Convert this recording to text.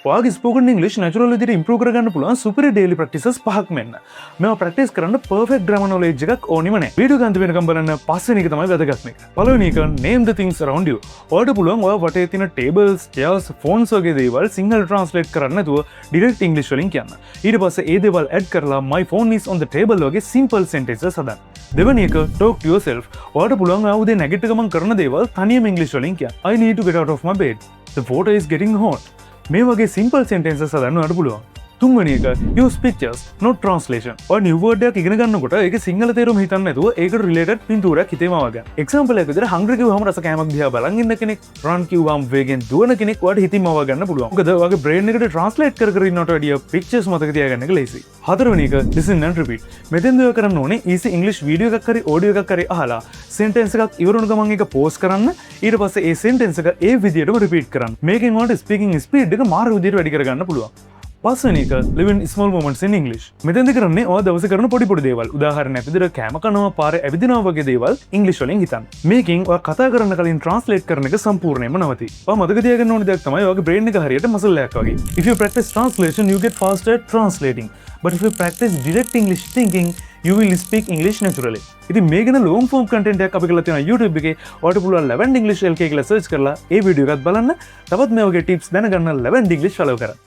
ඔයාගේ ස්පෝකන් ඉංග්‍රීසි නැචරල් විදිහට ඉම්ප්‍රූව් කරගන්න පුළුවන් සුපිරි ඩේලි ප්‍රැක්ටිසස් පහක් මෙන්න. මේවා ප්‍රැක්ටිස් කරන්න පර්ෆෙක්ට් ග්‍රැමර් නොලෙජ් එකක් ඕනිම නැහැ. වීඩියෝ ගන්න වෙනකම් බලන්න පස්වෙනි එක තමයි වැදගත්ම එක. පළවෙනි එක name the things around you. ඔයාලට පුළුවන් ඔයා වටේ තියෙන tables, chairs, phones වගේ දේවල් සිංහල translate කරන්න නැතුව direct English වලින් කියන්න. ඊට පස්සේ ඒ දේවල් add කරලා my phone is on the table වගේ simple sentences හදන්න. දෙවෙනි එක talk to yourself. ඔයාලට පුළුවන් ඔයා උදේ නැගිට ගමන් කරන දේවල් තනියම English වලින් කියන්න. I need to get out of my bed. The water is getting hot. මේ වගේ simple sentences හදන්න ඔයාලට පුළුවන්. තුන්වෙනි එක use pictures not translation. ඔය new word එකක් ඉගෙන ගන්නකොට ඒකේ සිංහල තේරුම හිතන්න නැතුව ඒකට related පින්තූරයක් හිතේම වගන්න. example එකක් විදිහට hungry කිව්වම රස කෑමක් දිහා බලන් ඉන්න කෙනෙක්, run කිව්වම වේගෙන් දුවන කෙනෙක් ඔයාලට හිතින්ම වගන්න පුළුවන්. මොකද ඔයාගේ brain එකට translate කර කර ඉන්නවට වැඩිය pictures මතක තියාගන්න එක ලේසියි. හතරවෙනි එක listen and repeat. මෙතෙන්ද ඔය කරන්න ඕනේ easy english video එකක් හරි audio එකක් හරි අහලා sentence එකක් ඉවරුන ගමන් ඒක pause කරන්න. ඊට පස්සේ ඒ sentence එක ඒ විදිහටම repeat කරන්න. මේකෙන් ඔයාලට speaking speed එක මාර විදිහට වැඩි කරගන්න පුළුවන්. පස්වෙනි එක live in small moments in English. මෙතෙන්ද කරන්නේ ඔයා දවසේ කරන පොඩි පොඩි දේවල්. උදාහරණයක් විදිහට කෑම කනවා, පාරේ ඇවිදිනවා වගේ දේවල් English වලින් හිතන්න. මේකෙන් ඔයා කතා කරන්න කලින් translate කරන එක සම්පූර්ණයෙන්ම නවතී. ඔයා මතක තියාගන්න ඕනේ දෙයක් තමයි ඔයාගේ brain එක හරියට muscle එකක් වගේ. If you practice translation you get faster at translating. But if you practice direct English thinking you will speak English naturally. ඉතින් මේ ගැන long form content එකක් අපි කරලා තියෙනවා YouTube එකේ. ඔයාලට පුළුවන් Levent English LK කියලා search කරලා ඒ වීඩියෝ එකත් බලන්න. තවත් මේ වගේ tips දැනගන්න Levent English follow කරන්න.